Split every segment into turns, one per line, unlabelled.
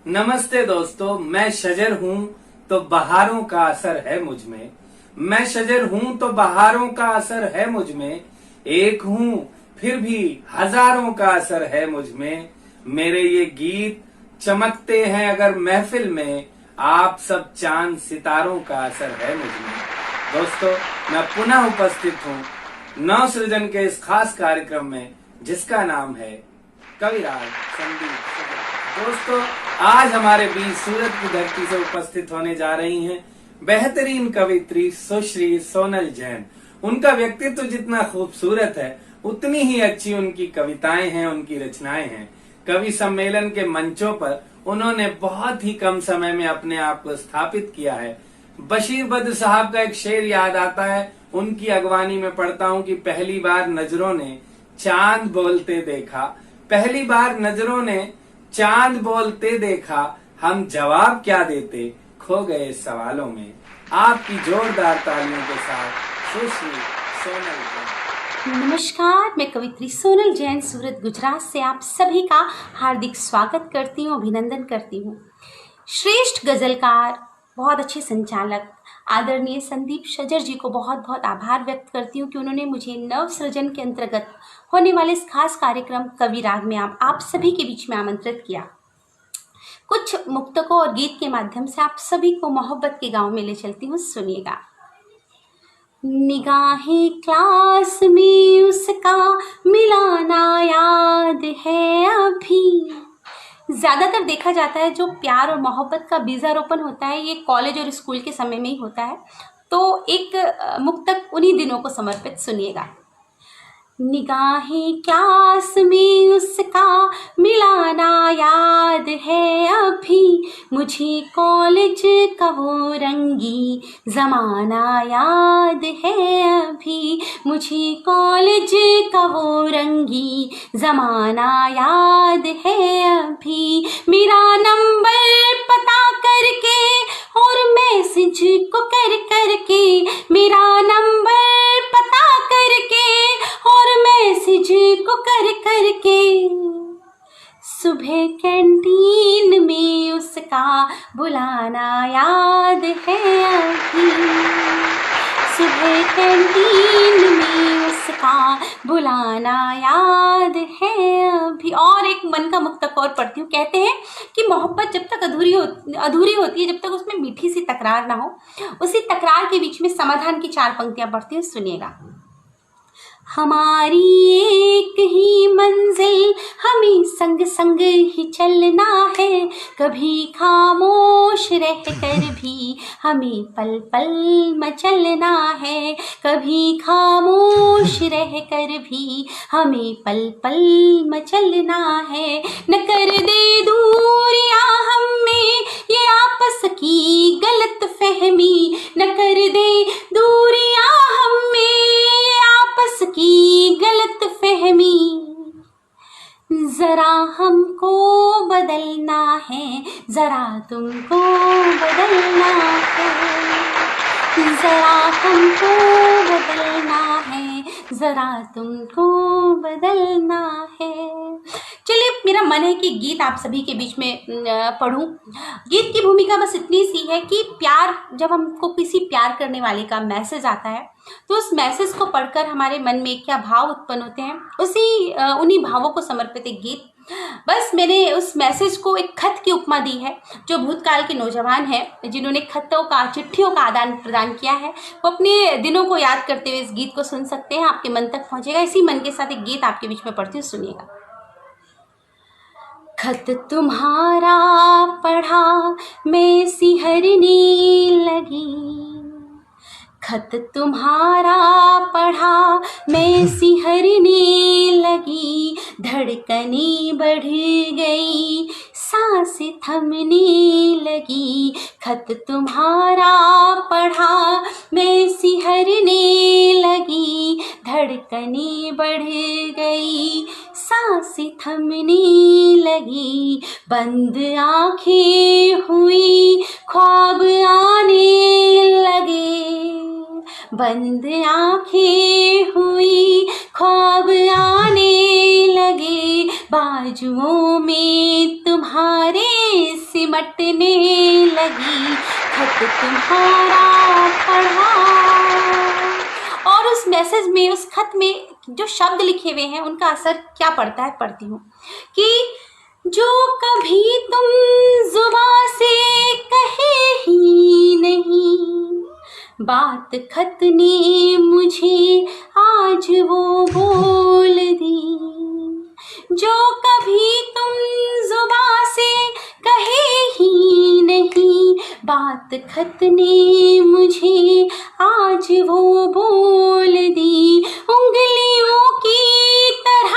नमस्ते दोस्तों, मैं शजर हूँ तो बहारों का असर है मुझ में। मैं शजर हूँ तो बहारों का असर है मुझ में। एक हूँ फिर भी हजारों का असर है मुझ में। मेरे ये गीत चमकते हैं अगर महफिल में, आप सब चांद सितारों का असर है मुझ में। दोस्तों, मैं पुनः उपस्थित हूँ नव सृजन के इस खास कार्यक्रम में जिसका नाम है कविराज संदीप सजर। दोस्तों, आज हमारे बीच सूरत की धरती से उपस्थित होने जा रही हैं बेहतरीन कवित्री सुश्री सोनल जैन। उनका व्यक्तित्व जितना खूबसूरत है उतनी ही अच्छी उनकी कविताएं हैं, उनकी रचनाएं हैं। कवि सम्मेलन के मंचों पर उन्होंने बहुत ही कम समय में अपने आप को स्थापित किया है। बशीर बद्र साहब का एक शेर याद आता है, उनकी अगवानी में पढ़ता हूँ कि पहली बार नजरों ने चांद बोलते देखा, पहली बार नजरों ने चांद बोलते देखा, हम जवाब क्या देते खो गए सवालों में। आपकी जोरदार तालियों के साथ सुश्री सोनल जैन।
नमस्कार, मैं कवित्री सोनल जैन सूरत गुजरात से आप सभी का हार्दिक स्वागत करती हूँ, अभिनंदन करती हूँ। श्रेष्ठ गजलकार, बहुत अच्छे संचालक आदरणीय संदीप सजर जी को बहुत बहुत आभार व्यक्त करती हूँ कि उन्होंने मुझे नव सृजन के अंतर्गत होने वाले इस खास कार्यक्रम कविराग में आप सभी के बीच में आमंत्रित किया। कुछ मुक्तकों और गीत के माध्यम से आप सभी को मोहब्बत के गांव में ले चलती हूँ, सुनिएगा। निगाहें क्लास में उसका मिलाना याद है अभी। ज़्यादातर देखा जाता है जो प्यार और मोहब्बत का बीजारोपण होता है ये कॉलेज और स्कूल के समय में ही होता है। तो एक मुक्तक उन्हीं दिनों को समर्पित, सुनिएगा। निगाहें क्लास में उसका मिलाना याद है अभी, मुझे कॉलेज का वो रंगी ज़माना याद है अभी, मुझे कॉलेज का वो रंगी ज़माना याद है अभी। मेरा नंबर पता करके और मैसेज को कर करके, मेरा नंबर पता करके और मैसेज को कर करके, सुबह कैंटीन में उसका बुलाना याद है अभी, सुबह कैंटीन में उसका बुलाना याद है अभी। और एक मन का मुक्तक और पढ़ती हूँ। कहते हैं कि मोहब्बत जब तक अधूरी होती है जब तक उसमें मीठी सी तकरार ना हो। उसी तकरार के बीच में समाधान की 4 पंक्तियां पढ़ती हूँ, सुनिएगा। हमारी एक ही मंजिल, हमें संग संग ही चलना है, कभी खामोश रह कर भी हमें पल पल मचलना है, कभी खामोश रह कर भी हमें पल पल मचलना है। न कर दे दूरियां हमें ये आपस की गलत फहमी, न कर दे दूरियां हमें आपस की गलत फहमी, जरा हमको बदलना है, जरा तुमको बदलना है, जरा हमको बदलना है, जरा तुमको बदलना है। चलिए, मेरा मन है कि गीत आप सभी के बीच में पढ़ूं। गीत की भूमिका बस इतनी सी है कि प्यार, जब हमको किसी प्यार करने वाले का मैसेज आता है तो उस मैसेज को पढ़कर हमारे मन में क्या भाव उत्पन्न होते हैं, उन्हीं भावों को समर्पित एक गीत। बस मैंने उस मैसेज को एक खत की उपमा दी है। जो भूतकाल के नौजवान हैं जिन्होंने खतों का, चिट्ठियों का आदान प्रदान किया है, वो अपने दिनों को याद करते हुए इस गीत को सुन सकते हैं, आपके मन तक पहुंचेगा। इसी मन के साथ एक गीत आपके बीच में पढ़ती हूँ, सुनिएगा। खत तुम्हारा पढ़ा मैं सिहरने लगी, खत तुम्हारा पढ़ा मैं सिहरने लगी, धड़कने बढ़ गई, सांसें थमने लगी। खत तुम्हारा पढ़ा मैं सिहरने लगी, धड़कने बढ़ गई, सांसें थमने लगी। बंद आंखें हुई, ख्वाब आने लगे, बंद आंखें हुई, ख्वाब आने लगे, बाजुओं में तुम्हारे सिमटने लगी, खत तुम्हारा पढ़ा। और उस मैसेज में, उस खत में जो शब्द लिखे हुए हैं उनका असर क्या पड़ता है, पढ़ती हूँ कि जो कभी तुम जुबां से कहे ही नहीं, बात खत ने मुझे आज वो बोल दी। जो कभी तुम जुबां से कहे ही नहीं, बात खत ने मुझे आज वो बोल दी। उंगलियों की तरह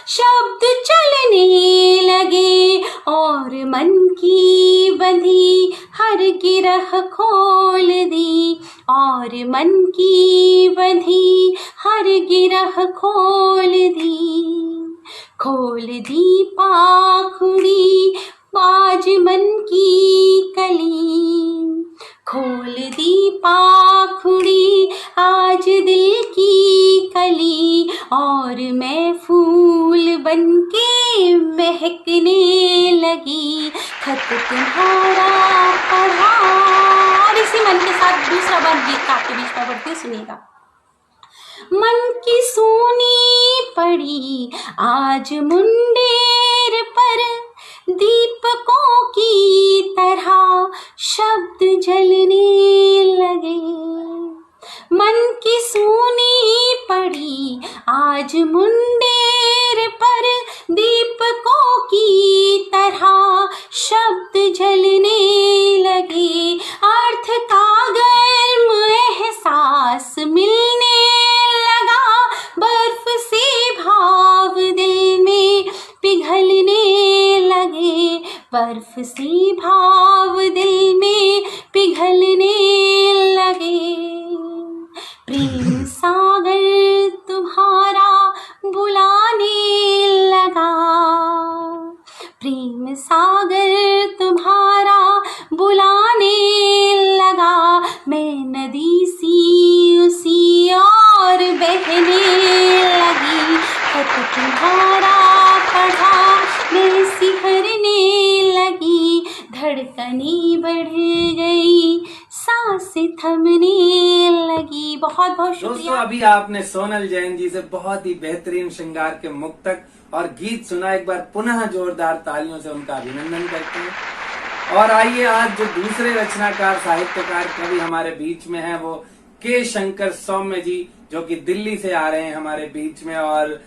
शब्द चलने लगे और मन की बंधी हर गिरह खोल दी, और मन की बंधी हर गिरह खोल दी पाखुड़ी आज मन की कली, खोल दी पाखुड़ी आज दिल की कली, और मैं फूल बनके महकने लगी, खत तुम्हारा पढ़ा। और इसी मन के साथ दूसरा बार गीत का आपके बीच में पढ़ती सुनिएगा। मन की सूनी पड़ी आज मुंडेर पर, दीपकों की तरह शब्द जलने लगे। मन की सूनी पड़ी आज मुंडेर पर, दीपकों की तरह शब्द जलने लगे। अर्थ का गर्म एहसास मिलने लगा, बर्फ से भाव दिल में पिघलने लगे, बर्फ से भाव दिल में पिघलने लगे। प्रेम सागर तुम्हारा बुलाने लगा, प्रेम सागर तुम्हारा बुलाने लगा। मैं नदी सी उसी और बहने लगी, खत तुम्हारा पढ़ा मैं सिहरने लगी, धड़कने बढ़ गई, सांसें थमने लगी। बहुत बहुत शुक्रिया।
दोस्तों, अभी आपने सोनल जैन जी से बहुत ही बेहतरीन श्रृंगार के मुक्तक और गीत सुना। एक बार पुनः जोरदार तालियों से उनका अभिनंदन करते हैं। और आइए आज जो दूसरे रचनाकार, साहित्यकार, कवि हमारे बीच में हैं, वो के शंकर सौम्य जी, जो कि दिल्ली से आ रहे हैं हमारे बीच में। और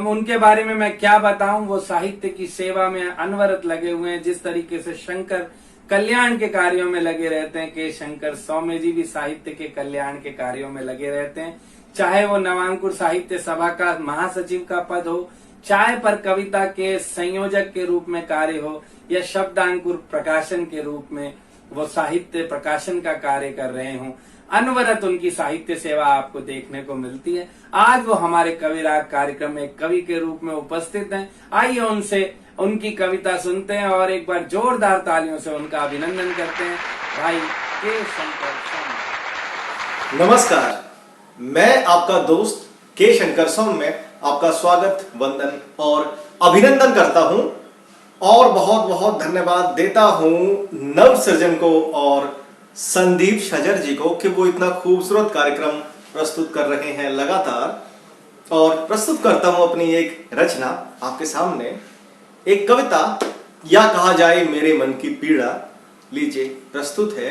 उनके बारे में मैं क्या बताऊं, वो साहित्य की सेवा में अनवरत लगे हुए हैं। जिस तरीके से शंकर कल्याण के कार्यों में लगे रहते हैं, के शंकर सौम्य जी भी साहित्य के कल्याण के कार्यों में लगे रहते हैं। चाहे वो नवांकुर साहित्य सभा का महासचिव का पद हो, चाहे पर कविता के संयोजक के रूप में कार्य हो, या शब्दांकुर प्रकाशन के रूप में वो साहित्य प्रकाशन का कार्य कर रहे हों, अनवरत उनकी साहित्य सेवा आपको देखने को मिलती है। आज वो हमारे कविराग कार्यक्रम में कवि के रूप में उपस्थित हैं। आइए उनसे उनकी कविता सुनते हैं और एक बार जोरदार तालियों से उनका अभिनंदन करते हैं। भाई के शंकर सौम्य।
नमस्कार, मैं आपका दोस्त के शंकर सौम्य आपका स्वागत, वंदन और अभिनंदन करता हूं और बहुत बहुत धन्यवाद देता हूं नव सृजन को और संदीप शजर जी को कि वो इतना खूबसूरत कार्यक्रम प्रस्तुत कर रहे हैं लगातार। और प्रस्तुत करता हूं अपनी एक रचना आपके सामने, एक कविता, या कहा जाए मेरे मन की पीड़ा। लीजिए, प्रस्तुत है।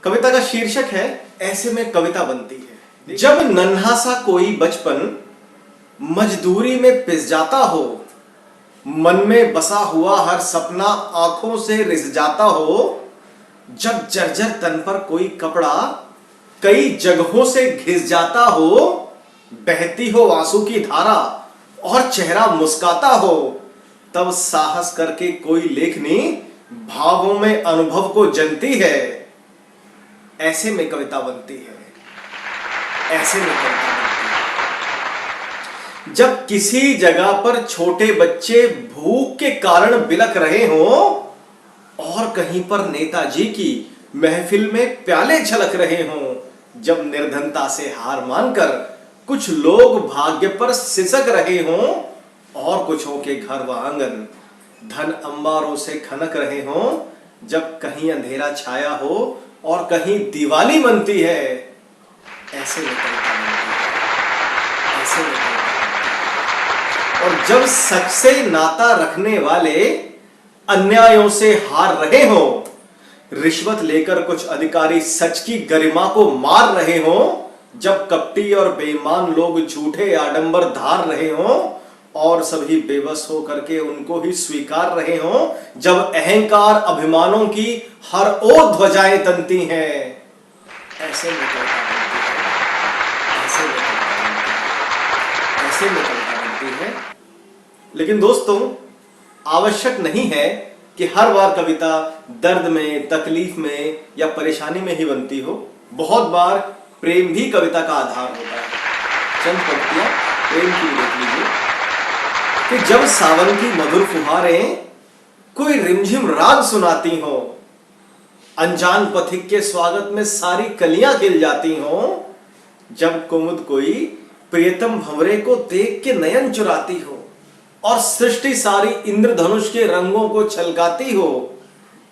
कविता का शीर्षक है ऐसे में कविता बनती है। जब नन्हा सा कोई बचपन मजदूरी में पिस जाता हो, मन में बसा हुआ हर सपना आंखों से रिस जाता हो, जब जर्जर तन पर कोई कपड़ा कई जगहों से घिस जाता हो, बहती हो आंसू की धारा और चेहरा मुस्काता हो, तब साहस करके कोई लेखनी भावों में अनुभव को जनती है। ऐसे में कविता बनती है, ऐसे में कविता बनती है। जब किसी जगह पर छोटे बच्चे भूख के कारण बिलख रहे हों और कहीं पर नेताजी की महफिल में प्याले छलक रहे हों, जब निर्धनता से हार मानकर कुछ लोग भाग्य पर सिसक रहे हों और कुछों के घर व आंगन धन अंबारों से खनक रहे हों, जब कहीं अंधेरा छाया हो और कहीं दिवाली बनती है, ऐसे में कविता बनती है, ऐसे में कविता बनती है। और जब सच से नाता रखने वाले अन्यायों से हार रहे हों, रिश्वत लेकर कुछ अधिकारी सच की गरिमा को मार रहे हों, जब कपटी और बेईमान लोग झूठे आडंबर धार रहे हों और सभी बेबस हो करके उनको ही स्वीकार रहे हों, जब अहंकार अभिमानों की हर ओर ध्वजाएं तनती हैं, ऐसे में कविता बनती है, ऐसे में कविता बनती है, ऐसे में कविता बनती है। लेकिन दोस्तों, आवश्यक नहीं है कि हर बार कविता दर्द में, तकलीफ में या परेशानी में ही बनती हो। बहुत बार प्रेम भी कविता का आधार होता है। चंद पंक्तियां प्रेम की देख लीजिए कि जब सावन की मधुर फुहारें कोई रिमझिम राग सुनाती हो, अनजान पथिक के स्वागत में सारी कलियां खिल जाती हो, जब कुमुद कोई प्रियतम भंवरे को देख के नयन चुराती हो और सृष्टि सारी इंद्रधनुष के रंगों को छलकाती हो,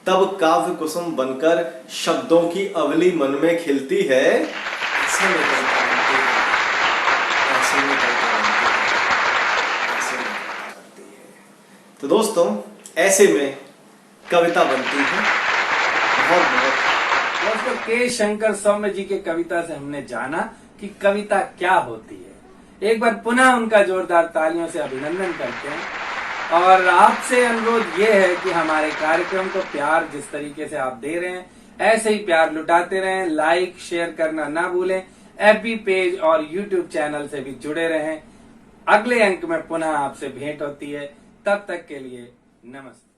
तब काव्य कुसुम बनकर शब्दों की अवली मन में खिलती है, ऐसे में कविता बनती है, ऐसे में कविता बनती है, ऐसे में कविता बनती है। तो दोस्तों, ऐसे में कविता बनती है। बहुत बहुत
दोस्तों, के शंकर सौम्य जी के कविता से हमने जाना कि कविता क्या होती है। एक बार पुनः उनका जोरदार तालियों से अभिनंदन करते हैं और आपसे अनुरोध ये है कि हमारे कार्यक्रम को प्यार जिस तरीके से आप दे रहे हैं, ऐसे ही प्यार लुटाते रहें। लाइक शेयर करना ना भूलें। एफबी पेज और यूट्यूब चैनल से भी जुड़े रहें। अगले अंक में पुनः आपसे भेंट होती है। तब तक के लिए नमस्ते।